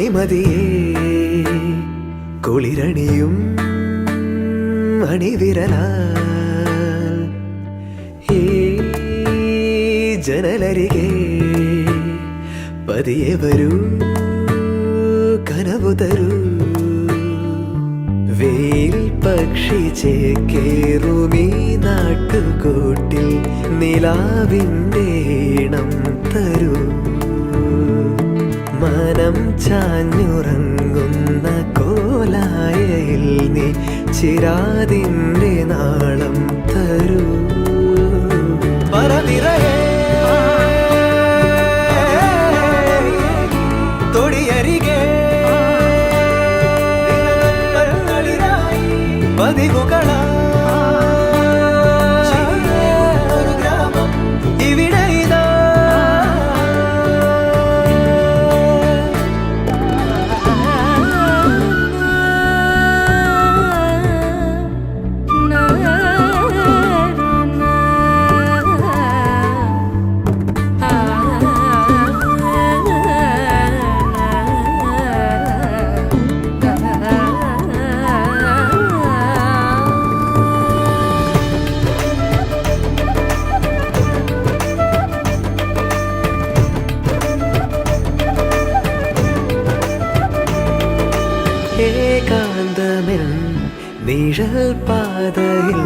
മണിമതിയേ കുളിരണിയും അണിവിരലാൽ ഈ ജനലരികെ പതിയെ വരൂ കനവു തരൂ വെയിൽ പക്ഷി ചേക്കേറുമീ നാട്ടുകൂട്ടിൽ നിലാവിൻ്റെ ഈണം തരൂ മനം ചാഞ്ഞുറങ്ങുന്ന കോലായയിൽ നീ ചിരാതിൻ്റെ നാളം തരൂ പറനിറയേ തൊടിയരികെ പതിവുകളാ ഏകാന്തമെൻ നിഴൽ പാതയിൽ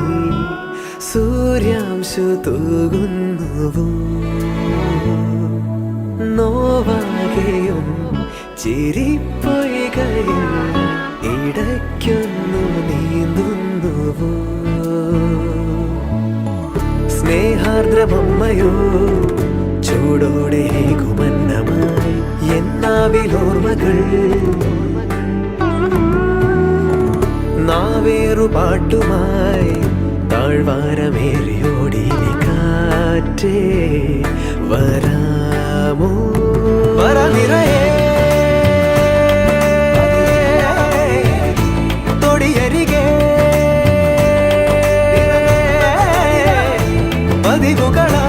സൂര്യാംശു തൂകുന്നുവോ നോവാകെയും ചിരിപ്പൊയ്കയിൽ ഇടയ്ക്കൊന്നു നീന്തുന്നുവോ സ്നേഹാർദ്രമമ്മയോ ചൂടോടെ കുമന്നമായി എന്നാവിലോർമ്മകൾ നാവേറു പാട്ടുമായി താഴ്വാരമേറിയോടി കാറ്റേ വരാമോ വരനിറയേ തൊടിയരികെ പതിവുകളാ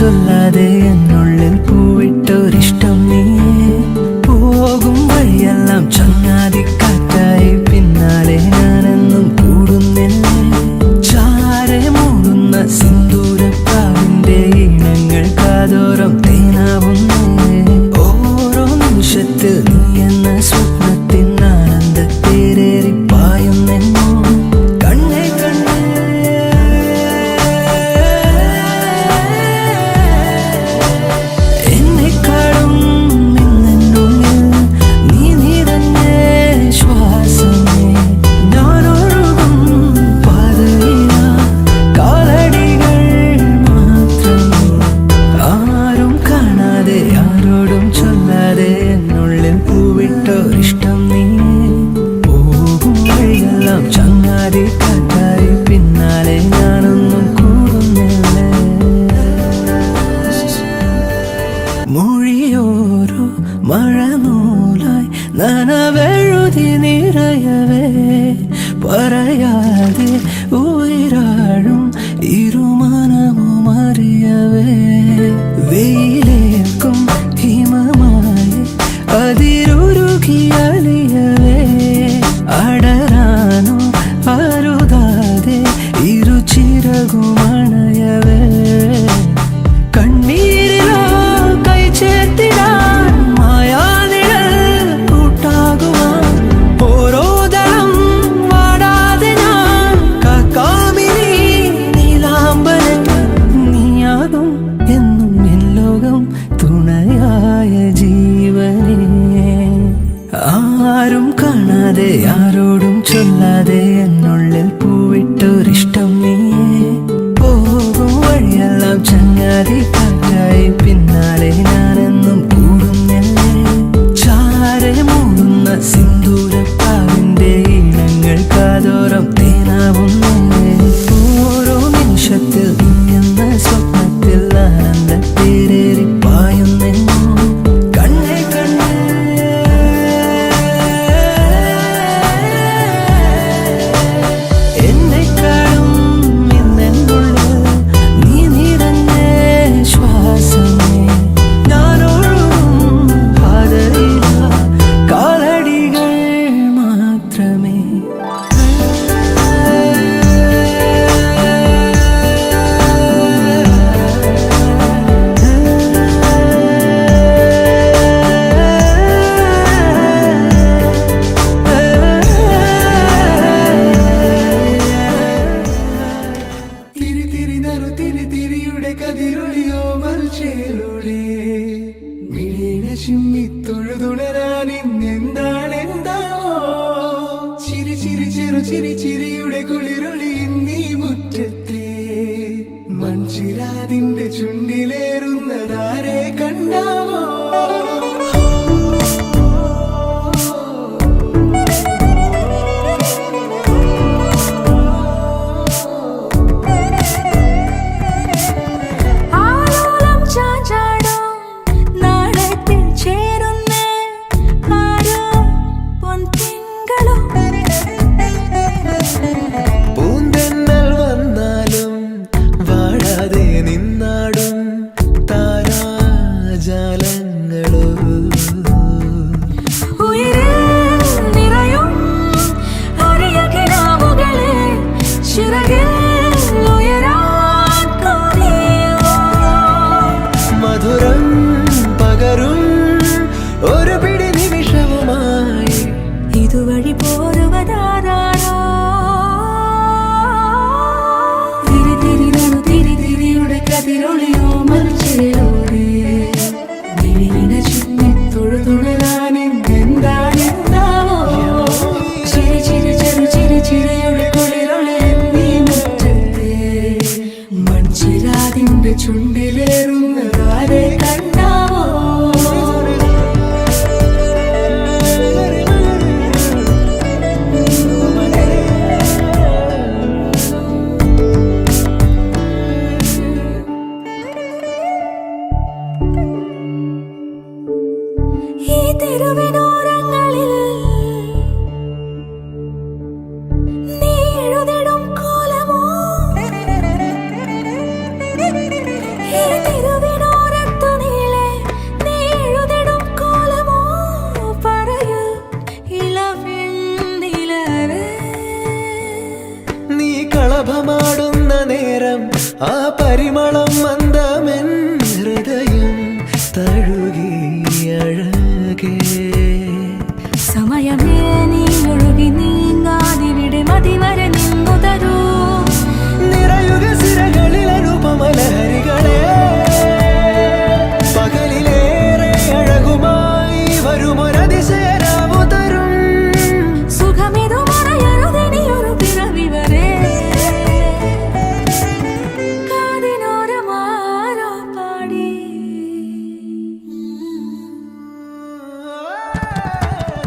ചൊല്ലാതെ എന്നുള്ളിൽ പൂവിട്ടൊരിഷ്ടം നീയേ. പോകും വഴിയെല്ലാം ചങ്ങാതിക്കാറ്റായി പിന്നാലെ ഞാനെന്നും കൂടുന്നില്ലേ. ചാരെ മൂടുന്ന സിന്ദൂരപ്പാവിന്റെ ഈണങ്ങൾ കാതോരം തേനാവുന്നേ. ഓരോ നിമിഷത്തിൽ നീ എന്ന സ്വപ്നത്തിൻ ആനന്ദത്തേരേറി പായുന്നെന്നോ. കണ്ണേ കണ്ണേ എന്നെക്കാളും ഇന്നെന്നുള്ളിൽ നീ നിറഞ്ഞേ ശ്വാസമേ. ഞാനൊഴുകും പാതയിലാ കാലടികൾ മാത്രമേ. ആരും കാണാതെ ആരോടും ചൊല്ലാതെ എന്നുള്ളിൽ പൂവിട്ടൊരിഷ്ടം നീയേ. പോകും വഴിയെല്ലാം ചങ്ങാതി കാറ്റായി പിന്നാലെ ഞാനൊന്നും കൂടുന്നില്ലേ. മൊഴിയോരോ മഴനൂലായി നനവെഴുതി നിറയവേ. പറയാതെ ഉയരാഴും ഇരുമനവും അറിയവേ. വെയിലേക്കും ഹിമമായി അതിരുരുകി അലിയവേ. അടരാനോ അരുതാതെ ഇരുചിറകുമണയവേ. കണ്ണീരിലോ കൈ ചേർത്തിടാൻ മായാനിഴൽ കൂട്ടാകുവാൻ. ഓരോ ദളം വാടാതെ ഞാൻ കാക്കാമിനി നീലാംബരങ്ങൾ. നീയാകും എന്നും എൻ ലോകം തുണയായ ജീവനേ. ആരും കാണാതെ ആരോടും ചൊല്ലാതെ എന്നുള്ളിൽ പൂവിട്ടൊരിഷ്ടം നീയേ. പോകും വഴിയെല്ലാം ചങ്ങാതി കാറ്റായി പിന്നാലെ ഞാനെന്നും കൂടുന്നില്ലേ. ചാരെ മൂടുന്ന സിന്ദൂരപ്പാവിന്റെ ഈണങ്ങൾ കാതോരം തേനാവുന്നേ. ഓരോ നിമിഷത്തിൽ നീ എന്ന സ്വപ്നത്തിൽ ആനന്ദത്തേരേറി പായുന്നെന്നോ. കണ്ണേ കണ്ണേ എന്നെക്കാളും ഇന്നെന്നുള്ളിൽ നീ നിറഞ്ഞേ ശ്വാസമേ. ഞാനൊഴുകും പാതയിലാ കാലടികൾ മാത്രമേ. തിരി തിരി നറു തിരി തിരിയുടെ കതിരൊളിയോ മൽച്ചേലൂടെ. മിഴിനെ ചിമ്മി തൊഴുതുണരാൻ ഇന്നെന്താണെന്താവോ. ചിരി ചിരി ചെറു ചിരി ചിരിയുടെ കുളിരൊളി നീ മുറ്റത്തെ. മൺചിരാതിന്റെ ചുണ്ടിലേറുന്നതാരെ കണ്ടാവോ. ആലോലം ചാഞ്ചാടും നാളത്തിൽ ചേരുന്നേ ആരോ പൊൻതിങ്കളോ. പൂന്തെന്നൽ വന്നാലും വാഴാതെ നിന്നാടും താരാജാലങ്ങളോ. ഉയരിൽ നിറയും അരിയ കിനാവുകളെ ചിറകിൽ ഉയരാൻ തോന്നിയോ. മധുരം പകരും ഒരു പിടി നിമിഷവുമായി ഇതുവഴി പോരുവതാരോ. തിരി തിരി നറു തിരി തിരിയുടെ കതിരൊളിയോ മൽച്ചേലൂടെ. മിഴിനെ ചിമ്മി തൊഴുതുണരാൻ ഇന്നെന്താണെന്താവോ. ചിരി ചിരി ചെറു ചിരി ചിരിയുടെ കുളിരൊളി നീ മുറ്റത്തെ. മൺചിരാതിന്റെ ചുണ്ടിലേറുന്നതാരെ കണ്ടാവോ. നേരം ആ പരിമളം മന്ദമെൻ ഹൃദയം തഴുകി അഴകേ. സമയമേ നീ ഒഴുകി നീങ്ങാതിവിടെ മതിവരെ നിന്നു തരൂ. നിറയുക സിരകളിൽ അനുപമലഹരികളെ, പകലിലേറെ അഴകുമായി വരുമൊരതിശയരാവു തരും. സുഖമിതു മറയരുതെനിയൊരു പിറവി വരെ. കാതിനോരമാരോ പാടി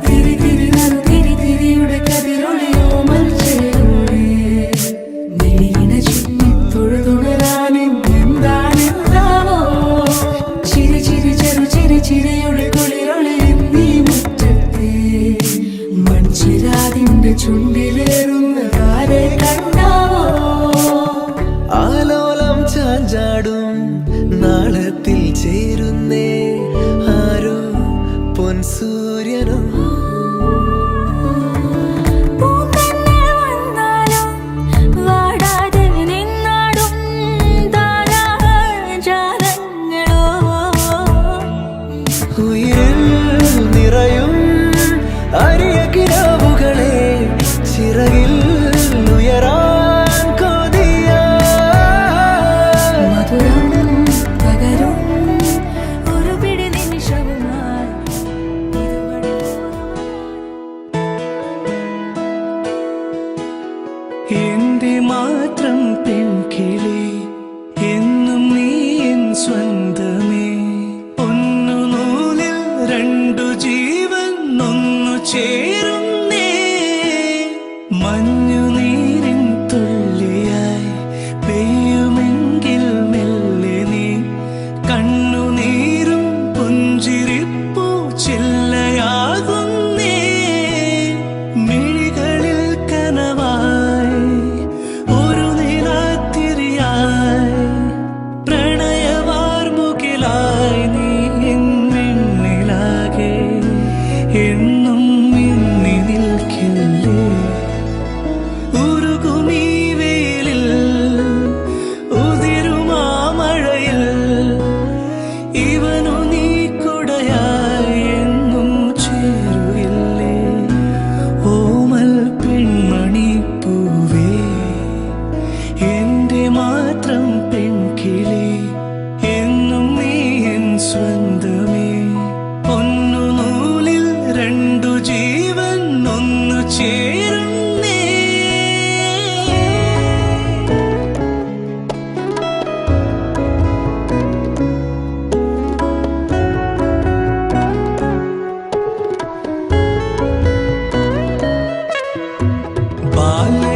തിരി തിരി നറു തിരി തിരിയുടെ കതിരൊളിയോ മൽച്ചേരോടെ മിഴിയിണ ചുറ്റി തൊഴുതുണരാനെന്താണെന്താവോ. ചിരി ചിരി ചെറു ചിരി ചിരിയുടെ കുളിരൊളിയും നീ മുറ്റത്തെ മൺചിരാതിന്റെ ചുണ്ടിലേറുന്നതാരെ കണ്ടാവോ. ആലോലം ചാഞ്ചാടും നാളത്തിൽ ചേരുന്നേ ആരോ പൊൻസൂര്യനും. പൂന്തന്നെ വന്നാലും വാടാതെ നിന്നാടും താരാജാലങ്ങളോ. ഉയിരിൽ നിറയും അരിയ കിനാവുകളെ ചിറകിൽ ഉയരാൻ കൊതിയാ. മധുരം പകരും ഒരു പിടി നിമിഷവുമായി ഇതുവഴി എന്റെ മാത്രം പെൺകിളി എന്നും നീ എൻ സ്വന്തമേ. ഒന്നു നൂലിൽ രണ്ടു ജീവൻ ഒന്നു ചേരുന്നേ. മഞ്ഞുനീരിൻ തുള്ളിയായി പെയ്യുമെങ്കിൽ മെല്ലെ നീ കണ്ണുനീരും പുഞ്ചിരിപ്പൂ ചില്ലയാകുന്നേ. മിഴികളിൽ കനവായി ഒരു നിലാത്തിരിയായി പ്രണയവാർമുകിലായി നീ എന്നിലാകെ എന്നും മിന്നി നിൽക്കില്ലേ. ഉരുകുമീ വെയിലിൽ ഉതിരുമാ മഴയിൽ ഇവനു നീ കുടയായി എന്നും ചേരുകില്ലേ. ഓമൽ പെൺമണി പൂവേ എന്റെ മാത്രം പെൺകിളി എന്നും നീ എൻ സ്വന്തമേ. ഒന്നു നൂലിൽ രണ്ടു ജീവൻ ഒന്നു ചേരുന്നേ. ബാല്യ